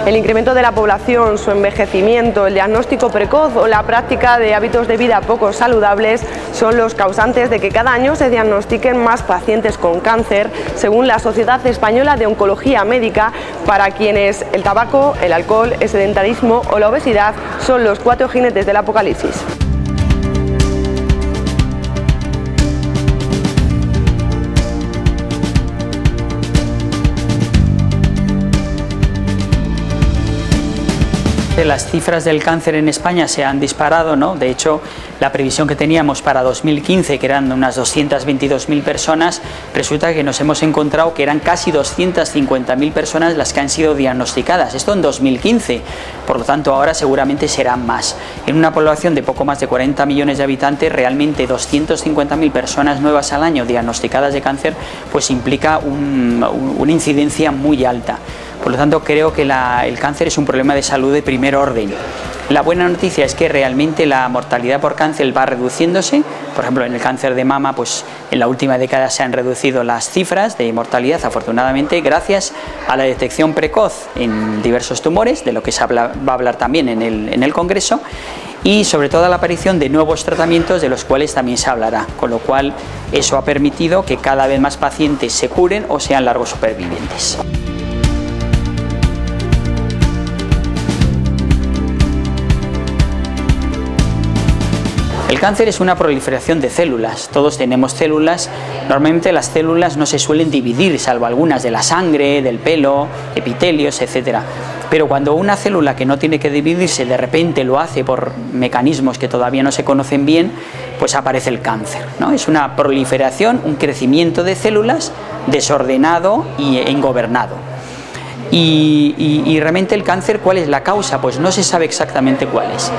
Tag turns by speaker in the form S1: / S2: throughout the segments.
S1: El incremento de la población, su envejecimiento, el diagnóstico precoz o la práctica de hábitos de vida poco saludables son los causantes de que cada año se diagnostiquen más pacientes con cáncer, según la Sociedad Española de Oncología Médica, para quienes el tabaco, el alcohol, el sedentarismo o la obesidad son los 4 jinetes del apocalipsis.
S2: Las cifras del cáncer en España se han disparado, ¿no? De hecho, la previsión que teníamos para 2015, que eran unas 222.000 personas, resulta que nos hemos encontrado que eran casi 250.000 personas las que han sido diagnosticadas. Esto en 2015, por lo tanto ahora seguramente serán más. En una población de poco más de 40 millones de habitantes, realmente 250.000 personas nuevas al año diagnosticadas de cáncer, pues implica una incidencia muy alta. Por lo tanto, creo que el cáncer es un problema de salud de primer orden. La buena noticia es que realmente la mortalidad por cáncer va reduciéndose. Por ejemplo, en el cáncer de mama, pues en la última década se han reducido las cifras de mortalidad, afortunadamente, gracias a la detección precoz en diversos tumores, de lo que se va a hablar también en el Congreso, y sobre todo a la aparición de nuevos tratamientos de los cuales también se hablará, con lo cual eso ha permitido que cada vez más pacientes se curen o sean largos supervivientes. El cáncer es una proliferación de células, todos tenemos células, normalmente las células no se suelen dividir, salvo algunas de la sangre, del pelo, epitelios, etc. Pero cuando una célula que no tiene que dividirse de repente lo hace por mecanismos que todavía no se conocen bien, pues aparece el cáncer, ¿no? Es una proliferación, un crecimiento de células desordenado e ingobernado. Y realmente el cáncer, ¿cuál es la causa? Pues no se sabe exactamente cuál es.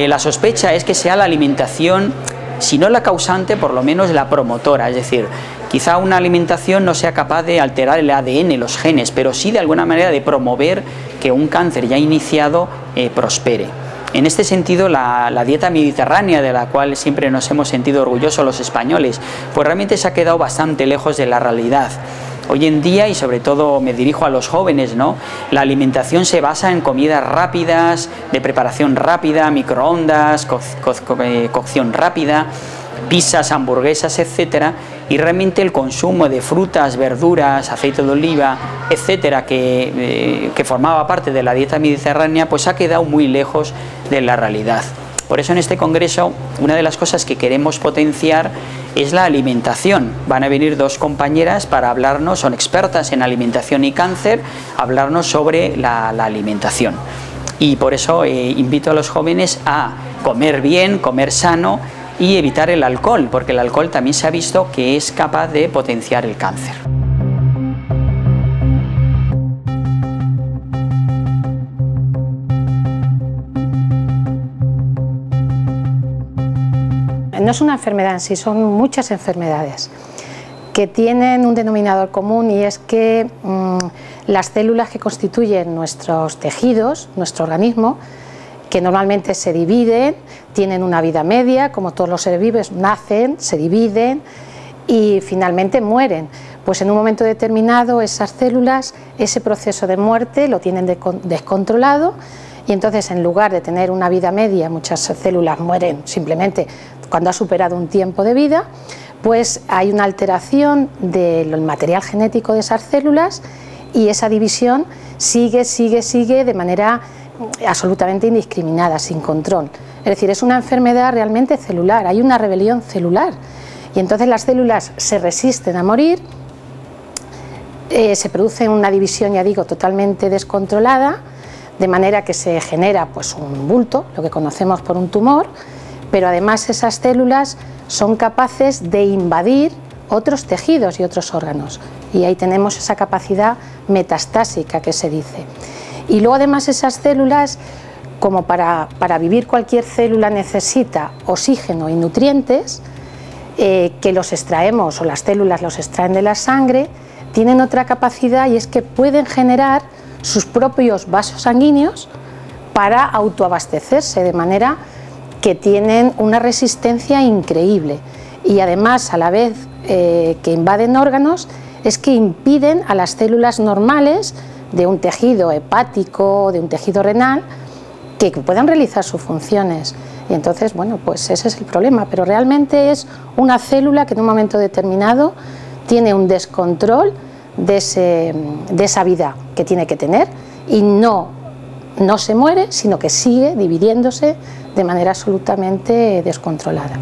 S2: La sospecha es que sea la alimentación, si no la causante, por lo menos la promotora, es decir, quizá una alimentación no sea capaz de alterar el ADN, los genes, pero sí de alguna manera de promover que un cáncer ya iniciado prospere. En este sentido, la dieta mediterránea, de la cual siempre nos hemos sentido orgullosos los españoles, pues realmente se ha quedado bastante lejos de la realidad. Hoy en día, y sobre todo me dirijo a los jóvenes, ¿no?, la alimentación se basa en comidas rápidas, de preparación rápida, microondas, cocción rápida, pizzas, hamburguesas, etcétera, y realmente el consumo de frutas, verduras, aceite de oliva, etcétera, que formaba parte de la dieta mediterránea, pues ha quedado muy lejos de la realidad. Por eso en este congreso una de las cosas que queremos potenciar es la alimentación. Van a venir 2 compañeras para hablarnos, son expertas en alimentación y cáncer, hablarnos sobre la alimentación. Y por eso invito a los jóvenes a comer bien, comer sano y evitar el alcohol, porque el alcohol también se ha visto que es capaz de potenciar el cáncer.
S3: No es una enfermedad en sí, son muchas enfermedades que tienen un denominador común, y es que las células que constituyen nuestros tejidos, nuestro organismo, que normalmente se dividen, tienen una vida media, como todos los seres vivos, nacen, se dividen y finalmente mueren. Pues en un momento determinado esas células, ese proceso de muerte lo tienen descontrolado, y entonces en lugar de tener una vida media, muchas células mueren simplemente cuando ha superado un tiempo de vida, pues hay una alteración del material genético de esas células y esa división sigue de manera absolutamente indiscriminada, sin control. Es decir, es una enfermedad realmente celular, hay una rebelión celular, y entonces las células se resisten a morir, se produce una división, ya digo, totalmente descontrolada, de manera que se genera pues un bulto, lo que conocemos por un tumor, pero además esas células son capaces de invadir otros tejidos y otros órganos, y ahí tenemos esa capacidad metastásica que se dice. Y luego además esas células, como para vivir cualquier célula necesita oxígeno y nutrientes, que los extraemos, o las células los extraen de la sangre, tienen otra capacidad, y es que pueden generar sus propios vasos sanguíneos para autoabastecerse, de manera que tienen una resistencia increíble, y además a la vez que invaden órganos, es que impiden a las células normales de un tejido hepático, de un tejido renal, que puedan realizar sus funciones. Y entonces, bueno, pues ese es el problema, pero realmente es una célula que en un momento determinado tiene un descontrol de esa vida que tiene que tener y no se muere, sino que sigue dividiéndose de manera absolutamente descontrolada.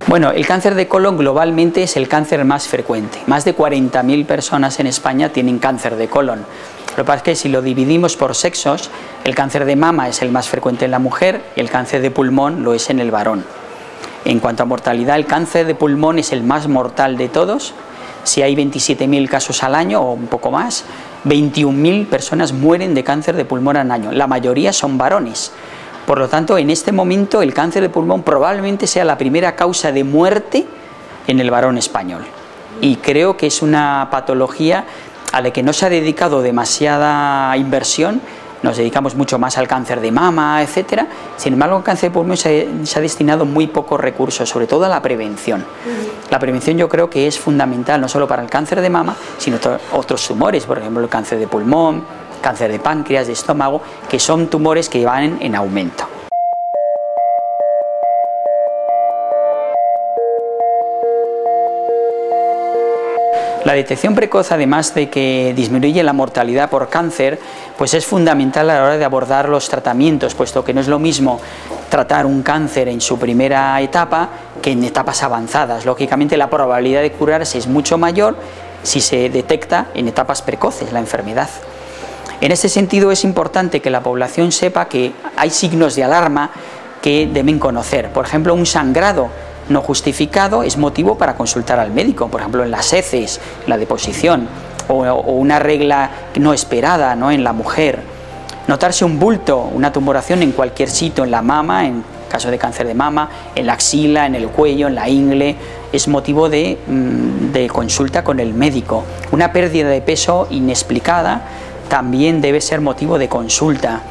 S2: Bueno, el cáncer de colon globalmente es el cáncer más frecuente. Más de 40.000 personas en España tienen cáncer de colon. Lo que pasa es que si lo dividimos por sexos, el cáncer de mama es el más frecuente en la mujer y el cáncer de pulmón lo es en el varón. En cuanto a mortalidad, el cáncer de pulmón es el más mortal de todos. Si hay 27.000 casos al año o un poco más, 21.000 personas mueren de cáncer de pulmón al año. La mayoría son varones. Por lo tanto, en este momento el cáncer de pulmón probablemente sea la primera causa de muerte en el varón español. Y creo que es una patología a la que no se ha dedicado demasiada inversión. Nos dedicamos mucho más al cáncer de mama, etcétera. Sin embargo, el cáncer de pulmón se ha destinado muy pocos recursos, sobre todo a la prevención. La prevención yo creo que es fundamental, no solo para el cáncer de mama, sino otros tumores, por ejemplo, el cáncer de pulmón, cáncer de páncreas, de estómago, que son tumores que van en aumento. La detección precoz, además de que disminuye la mortalidad por cáncer, pues es fundamental a la hora de abordar los tratamientos, puesto que no es lo mismo tratar un cáncer en su primera etapa que en etapas avanzadas. Lógicamente la probabilidad de curarse es mucho mayor si se detecta en etapas precoces la enfermedad. En ese sentido es importante que la población sepa que hay signos de alarma que deben conocer. Por ejemplo, un sangrado no justificado es motivo para consultar al médico, por ejemplo en las heces, la deposición, o una regla no esperada, ¿no?, en la mujer. Notarse un bulto, una tumoración en cualquier sitio, en la mama, en caso de cáncer de mama, en la axila, en el cuello, en la ingle, es motivo de consulta con el médico. Una pérdida de peso inexplicada también debe ser motivo de consulta.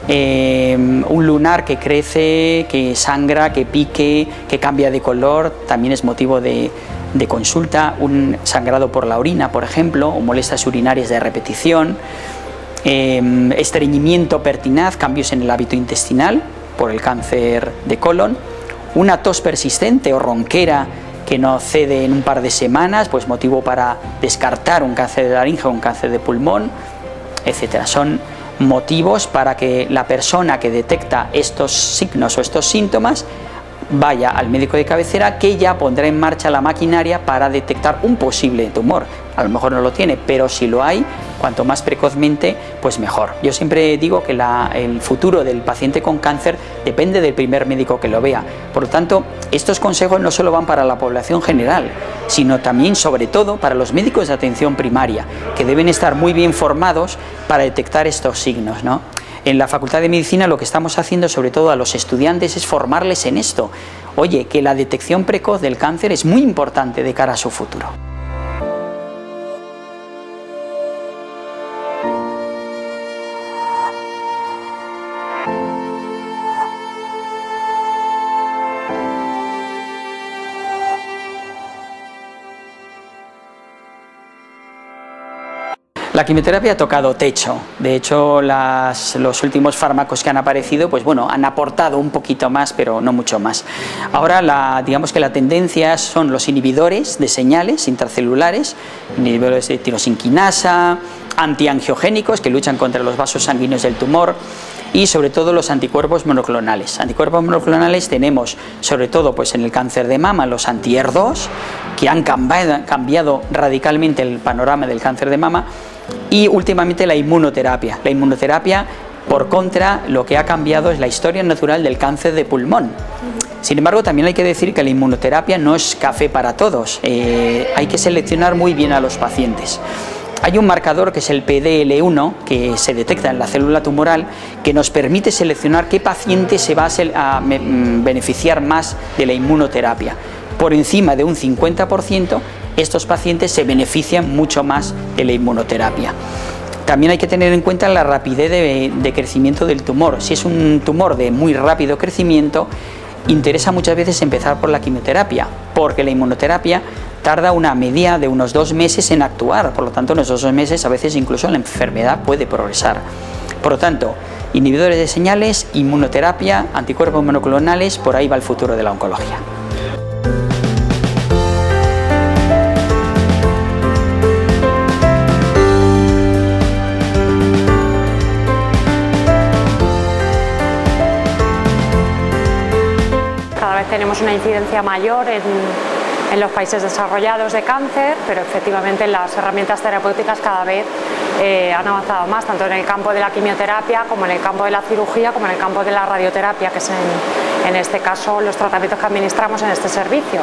S2: Un lunar que crece, que sangra, que pique, que cambia de color, también es motivo de consulta. Un sangrado por la orina, por ejemplo, o molestias urinarias de repetición. Estreñimiento pertinaz, cambios en el hábito intestinal por el cáncer de colon. Una tos persistente o ronquera que no cede en un par de semanas, pues motivo para descartar un cáncer de laringe o un cáncer de pulmón, etcétera. Son motivos para que la persona que detecta estos signos o estos síntomas vaya al médico de cabecera, que ya pondrá en marcha la maquinaria para detectar un posible tumor. A lo mejor no lo tiene, pero si lo hay, cuanto más precozmente, pues mejor. Yo siempre digo que el futuro del paciente con cáncer depende del primer médico que lo vea. Por lo tanto, estos consejos no solo van para la población general, sino también, sobre todo, para los médicos de atención primaria, que deben estar muy bien formados para detectar estos signos, ¿no? En la Facultad de Medicina lo que estamos haciendo, sobre todo a los estudiantes, es formarles en esto. Oye, que la detección precoz del cáncer es muy importante de cara a su futuro. La quimioterapia ha tocado techo. De hecho, los últimos fármacos que han aparecido, pues bueno, han aportado un poquito más, pero no mucho más. Ahora, digamos que la tendencia son los inhibidores de señales intracelulares, inhibidores de tirosinquinasa, antiangiogénicos que luchan contra los vasos sanguíneos del tumor, y sobre todo los anticuerpos monoclonales. Anticuerpos monoclonales tenemos sobre todo pues en el cáncer de mama los anti-HER2, que han cambiado radicalmente el panorama del cáncer de mama, y últimamente la inmunoterapia. La inmunoterapia, por contra, lo que ha cambiado es la historia natural del cáncer de pulmón. Sin embargo, también hay que decir que la inmunoterapia no es café para todos. Hay que seleccionar muy bien a los pacientes. Hay un marcador que es el PDL1, que se detecta en la célula tumoral, que nos permite seleccionar qué paciente se va a beneficiar más de la inmunoterapia. Por encima de un 50%, estos pacientes se benefician mucho más de la inmunoterapia. También hay que tener en cuenta la rapidez de crecimiento del tumor. Si es un tumor de muy rápido crecimiento, interesa muchas veces empezar por la quimioterapia, porque la inmunoterapia tarda una media de unos 2 meses en actuar, por lo tanto en esos 2 meses a veces incluso la enfermedad puede progresar. Por lo tanto, inhibidores de señales, inmunoterapia, anticuerpos monoclonales, por ahí va el futuro de la oncología.
S4: Cada vez tenemos una incidencia mayor en los países desarrollados de cáncer, pero efectivamente las herramientas terapéuticas cada vez han avanzado más, tanto en el campo de la quimioterapia como en el campo de la cirugía, como en el campo de la radioterapia, que es en este caso los tratamientos que administramos en este servicio.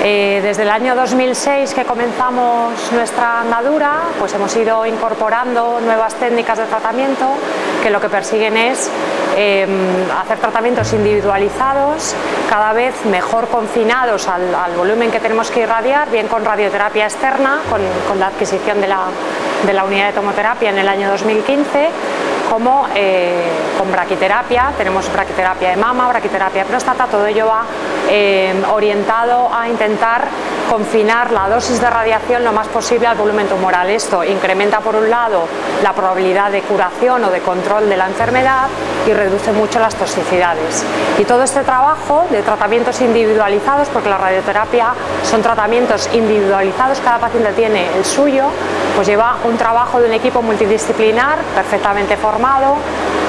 S4: Desde el año 2006 que comenzamos nuestra andadura, pues hemos ido incorporando nuevas técnicas de tratamiento que lo que persiguen es hacer tratamientos individualizados, cada vez mejor confinados al volumen que tenemos que irradiar, bien con radioterapia externa, con la adquisición de la unidad de tomoterapia en el año 2015, como con braquiterapia. Tenemos braquiterapia de mama, braquiterapia de próstata, todo ello va orientado a intentar confinar la dosis de radiación lo más posible al volumen tumoral. Esto incrementa por un lado la probabilidad de curación o de control de la enfermedad y reduce mucho las toxicidades. Y todo este trabajo de tratamientos individualizados, porque la radioterapia son tratamientos individualizados, cada paciente tiene el suyo, pues lleva un trabajo de un equipo multidisciplinar perfectamente formado,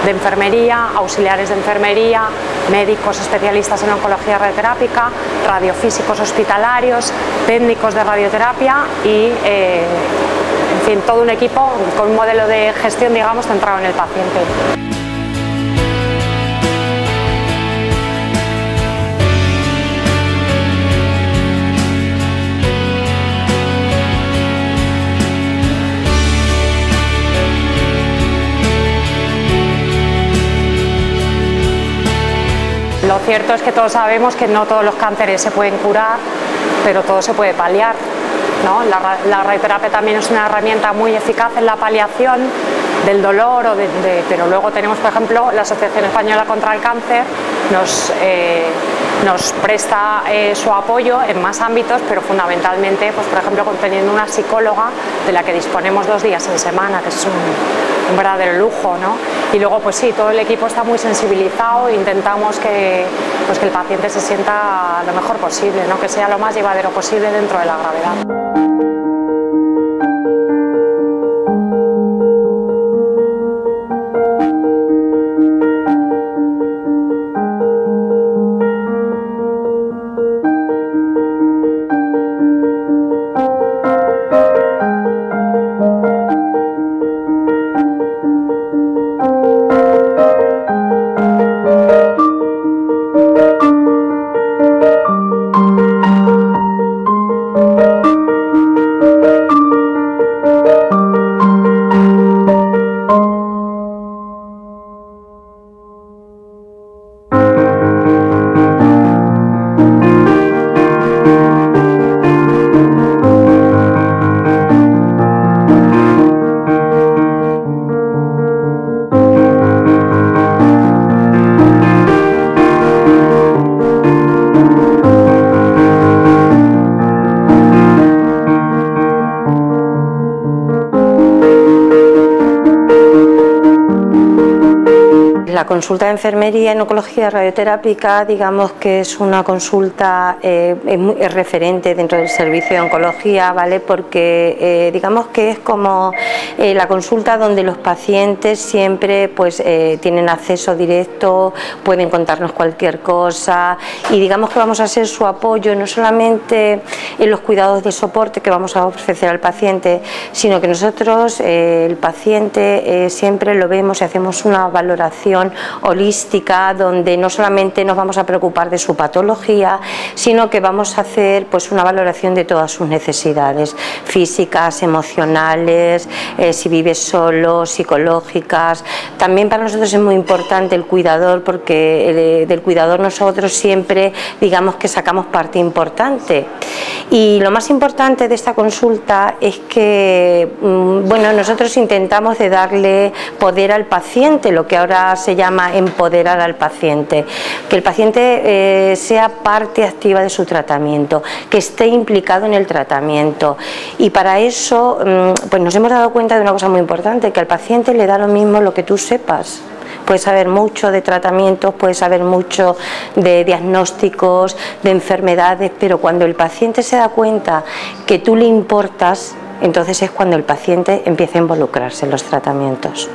S4: de enfermería, auxiliares de enfermería, médicos especialistas en oncología radioterápica, radiofísicos hospitalarios, técnicos de radioterapia y, en fin, todo un equipo con un modelo de gestión, digamos, centrado en el paciente. Lo cierto es que todos sabemos que no todos los cánceres se pueden curar, pero todo se puede paliar, ¿no? La radioterapia también es una herramienta muy eficaz en la paliación del dolor, pero luego tenemos, por ejemplo, la Asociación Española contra el Cáncer nos presta su apoyo en más ámbitos, pero fundamentalmente, pues, por ejemplo, teniendo una psicóloga de la que disponemos 2 días en semana, que es un verdadero lujo, ¿no? Y luego, pues sí, todo el equipo está muy sensibilizado e intentamos que el paciente se sienta lo mejor posible, ¿no? Que sea lo más llevadero posible dentro de la gravedad.
S5: La consulta de enfermería en oncología radioterápica, digamos que es una consulta es referente dentro del servicio de oncología, ¿vale? Porque digamos que es como la consulta donde los pacientes siempre pues tienen acceso directo, pueden contarnos cualquier cosa y digamos que vamos a ser su apoyo no solamente en los cuidados de soporte que vamos a ofrecer al paciente, sino que nosotros, el paciente, siempre lo vemos y hacemos una valoración holística donde no solamente nos vamos a preocupar de su patología, sino que vamos a hacer pues una valoración de todas sus necesidades físicas, emocionales, si vive solo, psicológicas. También para nosotros es muy importante el cuidador, porque del cuidador nosotros siempre digamos que sacamos parte importante. Y lo más importante de esta consulta es que bueno, nosotros intentamos de darle poder al paciente, lo que ahora se llama empoderar al paciente, que el paciente sea parte activa de su tratamiento, que esté implicado en el tratamiento, y para eso pues nos hemos dado cuenta de una cosa muy importante, que al paciente le da lo mismo lo que tú sepas. Puedes saber mucho de tratamientos, puedes saber mucho de diagnósticos, de enfermedades, pero cuando el paciente se da cuenta que tú le importas, entonces es cuando el paciente empieza a involucrarse en los tratamientos.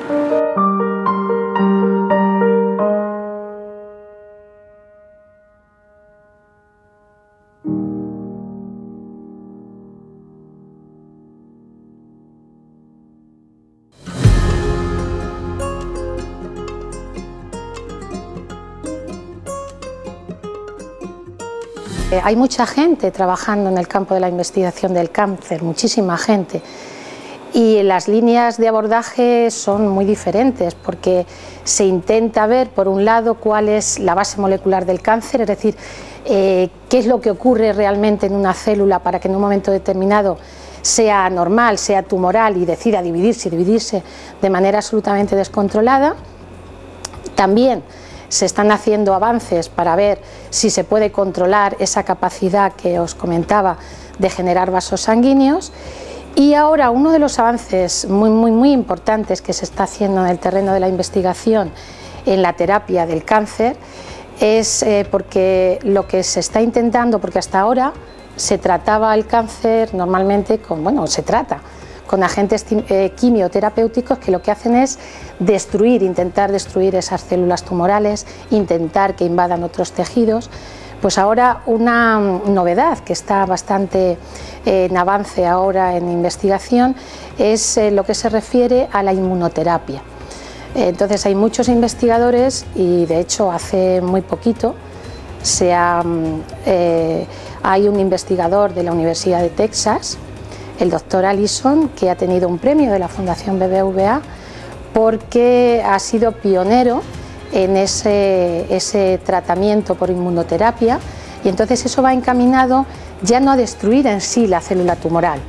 S3: Hay mucha gente trabajando en el campo de la investigación del cáncer, muchísima gente, y las líneas de abordaje son muy diferentes porque se intenta ver, por un lado, cuál es la base molecular del cáncer, es decir, qué es lo que ocurre realmente en una célula para que en un momento determinado sea normal, sea tumoral y decida dividirse de manera absolutamente descontrolada. También se están haciendo avances para ver si se puede controlar esa capacidad que os comentaba de generar vasos sanguíneos. Y ahora uno de los avances muy importantes que se está haciendo en el terreno de la investigación en la terapia del cáncer es porque lo que se está intentando, porque hasta ahora se trataba el cáncer normalmente con, bueno, se trata con agentes quimioterapéuticos que lo que hacen es intentar destruir esas células tumorales, intentar que invadan otros tejidos. Pues ahora una novedad que está bastante en avance ahora en investigación es lo que se refiere a la inmunoterapia. Entonces hay muchos investigadores y de hecho hace muy poquito hay un investigador de la Universidad de Texas, el doctor Allison, que ha tenido un premio de la Fundación BBVA porque ha sido pionero en ese tratamiento por inmunoterapia, y entonces eso va encaminado ya no a destruir en sí la célula tumoral,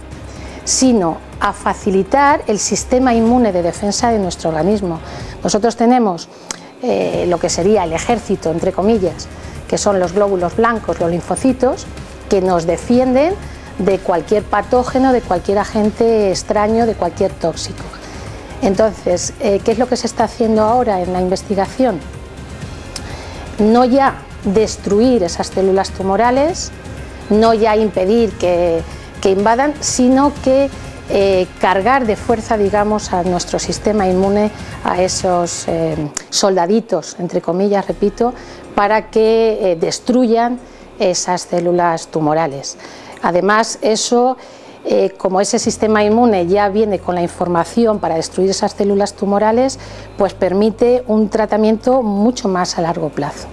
S3: sino a facilitar el sistema inmune de defensa de nuestro organismo. Nosotros tenemos lo que sería el ejército, entre comillas, que son los glóbulos blancos, los linfocitos, que nos defienden de cualquier patógeno, de cualquier agente extraño, de cualquier tóxico. Entonces, ¿qué es lo que se está haciendo ahora en la investigación? No ya destruir esas células tumorales, no ya impedir que invadan, sino que cargar de fuerza, digamos, a nuestro sistema inmune, a esos soldaditos, entre comillas, repito, para que destruyan esas células tumorales. Además, eso, como ese sistema inmune ya viene con la información para destruir esas células tumorales, pues permite un tratamiento mucho más a largo plazo.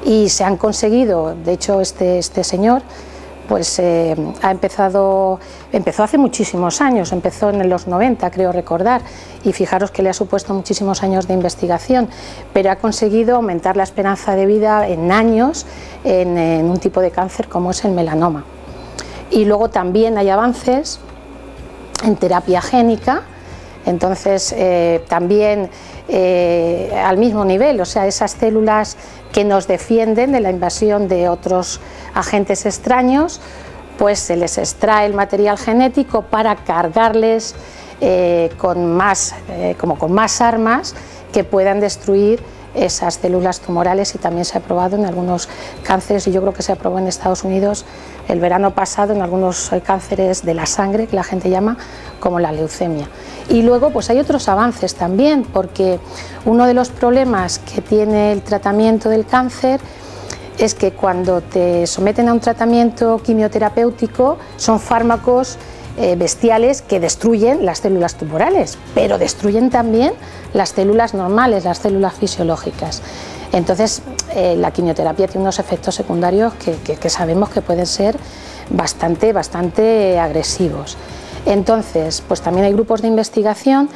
S3: Y se han conseguido, de hecho este señor pues empezó hace muchísimos años, empezó en los 90, creo recordar, y fijaros que le ha supuesto muchísimos años de investigación, pero ha conseguido aumentar la esperanza de vida en años en un tipo de cáncer como es el melanoma. Y luego también hay avances en terapia génica, entonces también al mismo nivel, o sea, esas células que nos defienden de la invasión de otros agentes extraños, pues se les extrae el material genético para cargarles con más armas que puedan destruir esas células tumorales, y también se ha probado en algunos cánceres, y yo creo que se aprobó en Estados Unidos el verano pasado en algunos cánceres de la sangre, que la gente llama, como la leucemia. Y luego pues hay otros avances también, porque uno de los problemas que tiene el tratamiento del cáncer es que cuando te someten a un tratamiento quimioterapéutico son fármacos bestiales que destruyen las células tumorales, pero destruyen también las células normales, las células fisiológicas. Entonces la quimioterapia tiene unos efectos secundarios que sabemos que pueden ser bastante agresivos. Entonces, pues también hay grupos de investigación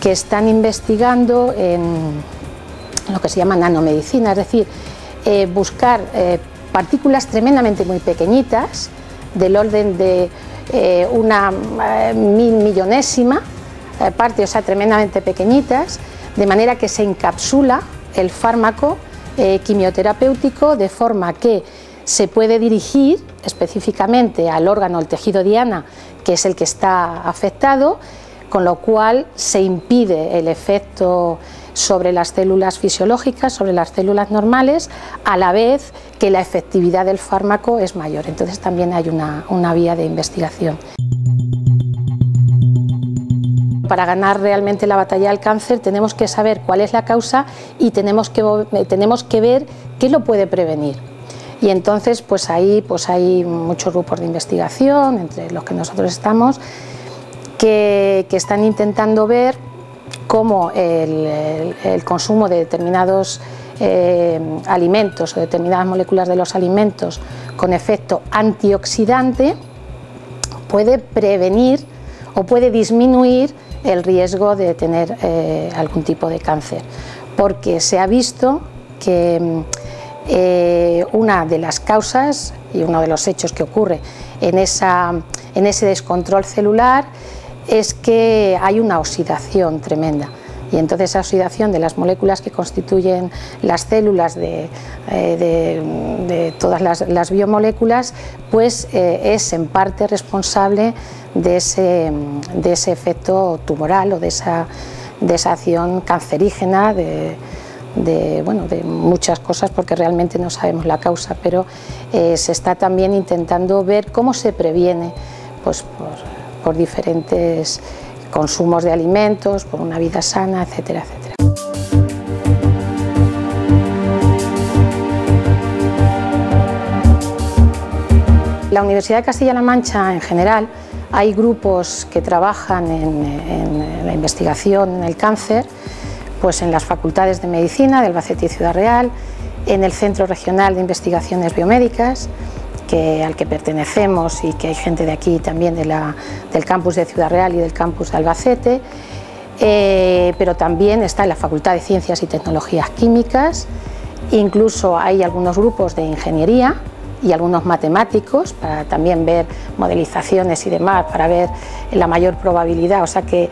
S3: que están investigando en lo que se llama nanomedicina, es decir, buscar partículas tremendamente muy pequeñitas, del orden de una millonésima parte, o sea, tremendamente pequeñitas, de manera que se encapsula el fármaco quimioterapéutico de forma que se puede dirigir específicamente al órgano, el tejido diana, que es el que está afectado, con lo cual se impide el efecto sobre las células fisiológicas, sobre las células normales, a la vez que la efectividad del fármaco es mayor. Entonces también hay una vía de investigación. Para ganar realmente la batalla del cáncer tenemos que saber cuál es la causa y tenemos que ver qué lo puede prevenir. Y entonces pues ahí hay muchos grupos de investigación, entre los que nosotros estamos, que están intentando ver cómo el consumo de determinados alimentos o determinadas moléculas de los alimentos con efecto antioxidante puede prevenir o puede disminuir el riesgo de tener algún tipo de cáncer, porque se ha visto que una de las causas y uno de los hechos que ocurre en ese descontrol celular es que hay una oxidación tremenda, y entonces esa oxidación de las moléculas que constituyen las células de todas las biomoléculas pues es en parte responsable de ese efecto tumoral o de esa acción cancerígena de muchas cosas, porque realmente no sabemos la causa, pero se está también intentando ver cómo se previene pues, por diferentes consumos de alimentos, por una vida sana, etcétera, etcétera. La Universidad de Castilla-La Mancha en general hay grupos que trabajan en la investigación en el cáncer, pues en las facultades de Medicina de Albacete y Ciudad Real, en el Centro Regional de Investigaciones Biomédicas, al que pertenecemos y que hay gente de aquí también del campus de Ciudad Real y del campus de Albacete, pero también está en la Facultad de Ciencias y Tecnologías Químicas, incluso hay algunos grupos de ingeniería y algunos matemáticos para también ver modelizaciones y demás, para ver la mayor probabilidad, o sea que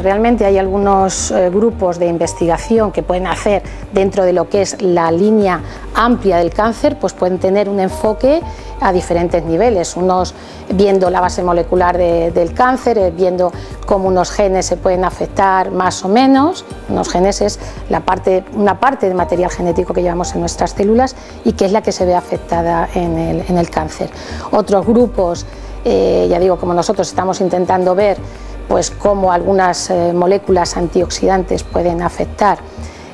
S3: realmente hay algunos grupos de investigación que pueden hacer dentro de lo que es la línea amplia del cáncer, pues pueden tener un enfoque a diferentes niveles, unos viendo la base molecular del cáncer, viendo cómo unos genes se pueden afectar más o menos. Unos genes es una parte del material genético que llevamos en nuestras células y que es la que se ve afectada en el cáncer. Otros grupos, ya digo, como nosotros estamos intentando ver pues cómo algunas moléculas antioxidantes pueden afectar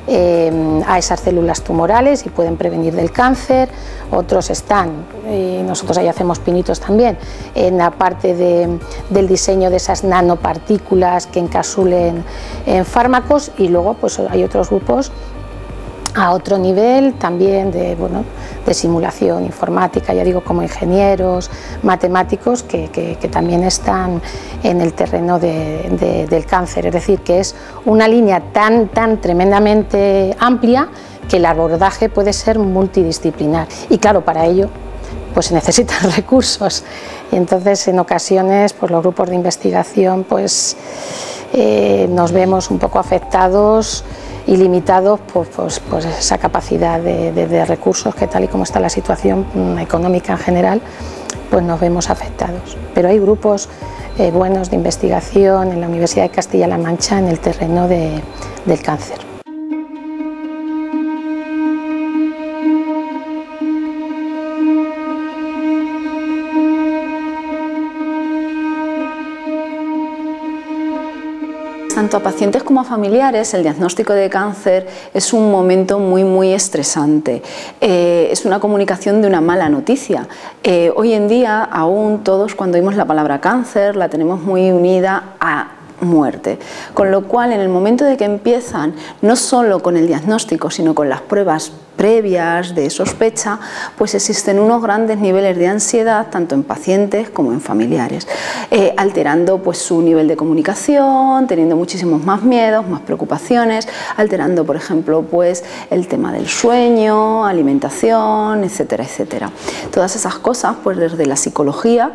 S3: a esas células tumorales y pueden prevenir del cáncer. Otros están, y nosotros ahí hacemos pinitos también, en la parte del diseño de esas nanopartículas que encapsulen en fármacos, y luego pues hay otros grupos a otro nivel también de simulación informática, ya digo, como ingenieros, matemáticos que también están en el terreno del cáncer. Es decir, que es una línea tan tremendamente amplia que el abordaje puede ser multidisciplinar, y claro, para ello pues se necesitan recursos, y entonces en ocasiones pues los grupos de investigación pues nos vemos un poco afectados y limitados por esa capacidad de recursos, que tal y como está la situación económica en general, pues nos vemos afectados. Pero hay grupos buenos de investigación en la Universidad de Castilla-La Mancha en el terreno del cáncer.
S6: Tanto a pacientes como a familiares, el diagnóstico de cáncer es un momento muy estresante. Es una comunicación de una mala noticia. Hoy en día, aún todos, cuando oímos la palabra cáncer, la tenemos muy unida a muerte. Con lo cual, en el momento de que empiezan, no solo con el diagnóstico, sino con las pruebas previas de sospecha, pues existen unos grandes niveles de ansiedad tanto en pacientes como en familiares, alterando pues su nivel de comunicación, teniendo muchísimos más miedos, más preocupaciones, alterando por ejemplo pues el tema del sueño, alimentación, etcétera, etcétera. Todas esas cosas pues desde la psicología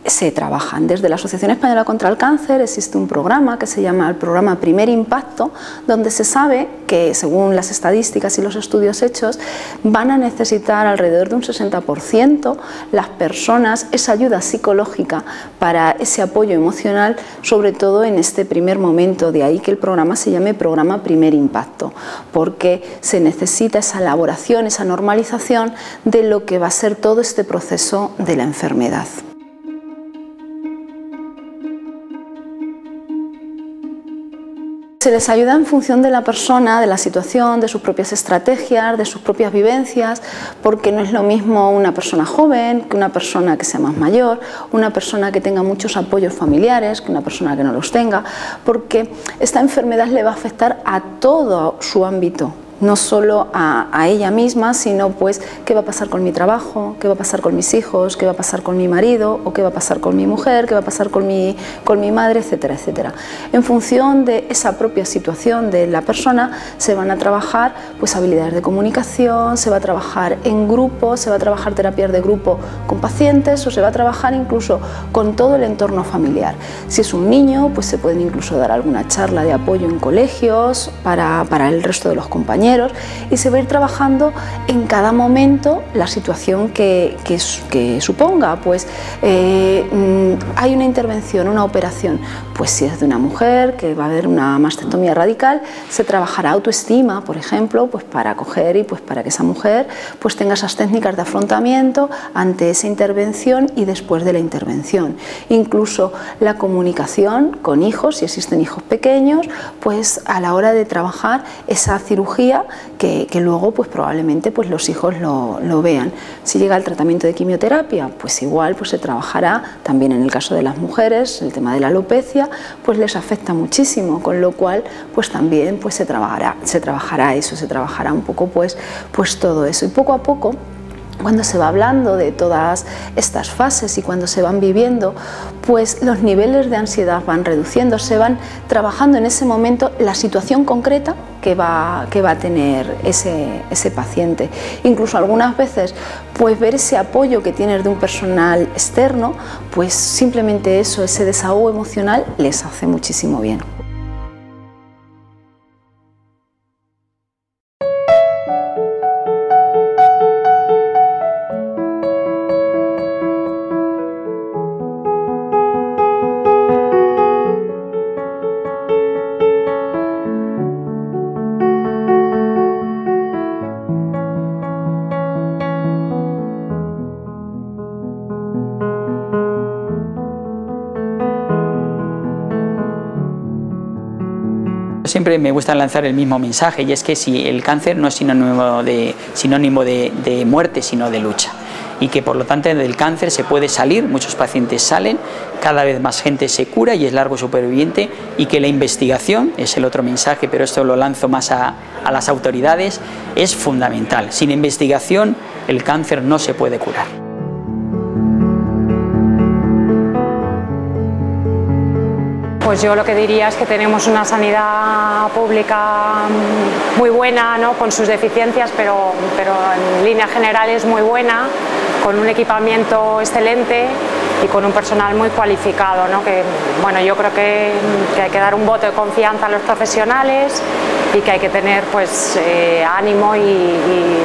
S6: se trabajan. Desde la Asociación Española contra el Cáncer existe un programa que se llama el programa Primer Impacto, donde se sabe que según las estadísticas y los estudios hechos van a necesitar alrededor de un 60% las personas esa ayuda psicológica para ese apoyo emocional, sobre todo en este primer momento. De ahí que el programa se llame Programa Primer Impacto, porque se necesita esa elaboración, esa normalización de lo que va a ser todo este proceso de la enfermedad. Se les ayuda en función de la persona, de la situación, de sus propias estrategias, de sus propias vivencias, porque no es lo mismo una persona joven que una persona que sea más mayor, una persona que tenga muchos apoyos familiares que una persona que no los tenga, porque esta enfermedad le va a afectar a todo su ámbito. No solo a ella misma, sino pues qué va a pasar con mi trabajo, qué va a pasar con mis hijos, qué va a pasar con mi marido, o qué va a pasar con mi mujer, qué va a pasar con mi madre, etcétera, etcétera. En función de esa propia situación de la persona se van a trabajar pues habilidades de comunicación, se va a trabajar en grupo, se va a trabajar terapias de grupo con pacientes o se va a trabajar incluso con todo el entorno familiar. Si es un niño, pues se pueden incluso dar alguna charla de apoyo en colegios para el resto de los compañeros, y se va a ir trabajando en cada momento la situación que suponga. Pues hay una intervención, una operación, pues si es de una mujer que va a haber una mastectomía radical, se trabajará autoestima, por ejemplo, pues para coger y pues para que esa mujer pues tenga esas técnicas de afrontamiento ante esa intervención y después de la intervención. Incluso la comunicación con hijos, si existen hijos pequeños, pues a la hora de trabajar esa cirugía que luego pues probablemente pues los hijos lo vean. Si llega el tratamiento de quimioterapia, pues igual pues se trabajará también en el caso de las mujeres, el tema de la alopecia pues les afecta muchísimo, con lo cual pues también pues se trabajará eso, se trabajará un poco pues todo eso, y poco a poco, cuando se va hablando de todas estas fases y cuando se van viviendo, pues los niveles de ansiedad van reduciendo, se van trabajando en ese momento la situación concreta que va a tener ese paciente. Incluso algunas veces pues ver ese apoyo que tienes de un personal externo, pues simplemente eso, ese desahogo emocional les hace muchísimo bien.
S2: Siempre me gusta lanzar el mismo mensaje, y es que si el cáncer no es sinónimo de muerte, sino de lucha, y que por lo tanto del cáncer se puede salir, muchos pacientes salen, cada vez más gente se cura y es largo superviviente, y que la investigación, es el otro mensaje, pero esto lo lanzo más a las autoridades, es fundamental. Sin investigación el cáncer no se puede curar.
S4: Pues yo lo que diría es que tenemos una sanidad pública muy buena, ¿no?, con sus deficiencias, pero en líneas generales muy buena, con un equipamiento excelente y con un personal muy cualificado, ¿no? Que, bueno, yo creo que hay que dar un voto de confianza a los profesionales y que hay que tener pues ánimo y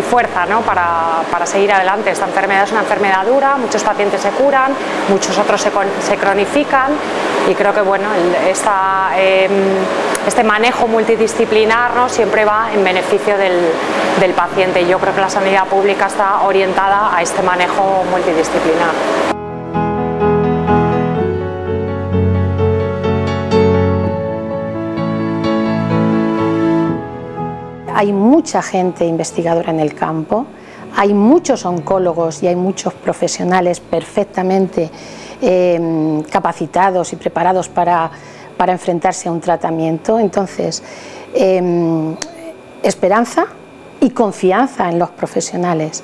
S4: fuerza, ¿no?, para seguir adelante. Esta enfermedad es una enfermedad dura, muchos pacientes se curan, muchos otros se cronifican, y creo que bueno, este manejo multidisciplinar, ¿no?, siempre va en beneficio del paciente, y yo creo que la sanidad pública está orientada a este manejo multidisciplinar.
S3: Hay mucha gente investigadora en el campo, hay muchos oncólogos y hay muchos profesionales perfectamente capacitados y preparados para enfrentarse a un tratamiento. Entonces, esperanza y confianza en los profesionales.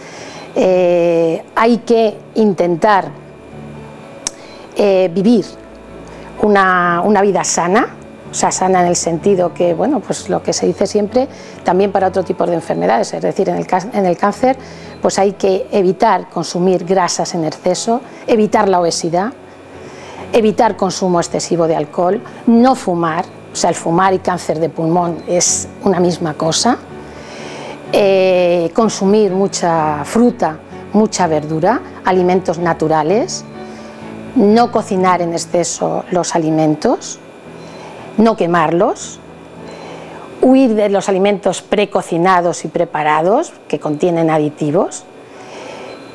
S3: Hay que intentar vivir una vida sana, o sea, sana en el sentido que, bueno, pues lo que se dice siempre, también para otro tipo de enfermedades, es decir, en el cáncer, pues hay que evitar consumir grasas en exceso, evitar la obesidad, evitar consumo excesivo de alcohol, no fumar, o sea, el fumar y cáncer de pulmón es una misma cosa, consumir mucha fruta, mucha verdura, alimentos naturales, no cocinar en exceso los alimentos, no quemarlos, huir de los alimentos precocinados y preparados que contienen aditivos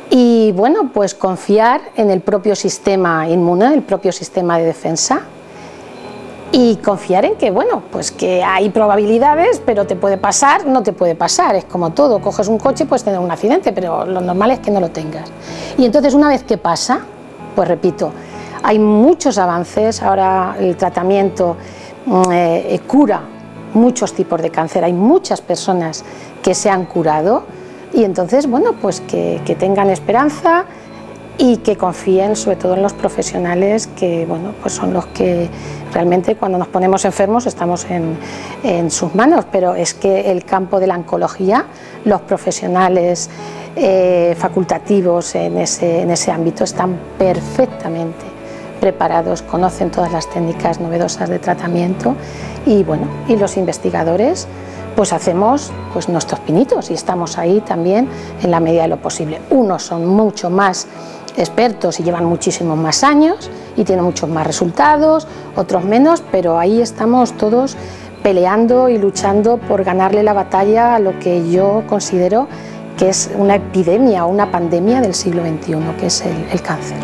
S3: y, bueno, pues confiar en el propio sistema inmune, el propio sistema de defensa, y confiar en que, bueno, pues que hay probabilidades, pero te puede pasar, no te puede pasar, es como todo, coges un coche y puedes tener un accidente, pero lo normal es que no lo tengas. Y entonces, una vez que pasa, pues repito, hay muchos avances, ahora el tratamiento cura muchos tipos de cáncer, hay muchas personas que se han curado y entonces, bueno, pues que tengan esperanza y que confíen sobre todo en los profesionales que, bueno, pues son los que realmente cuando nos ponemos enfermos estamos en sus manos, pero es que el campo de la oncología, los profesionales facultativos en ese ámbito están perfectamente preparados, conocen todas las técnicas novedosas de tratamiento y, bueno, y los investigadores pues hacemos pues nuestros pinitos y estamos ahí también en la medida de lo posible. Unos son mucho más expertos y llevan muchísimos más años y tienen muchos más resultados, otros menos, pero ahí estamos todos peleando y luchando por ganarle la batalla a lo que yo considero que es una epidemia o una pandemia del siglo XXI, que es el cáncer.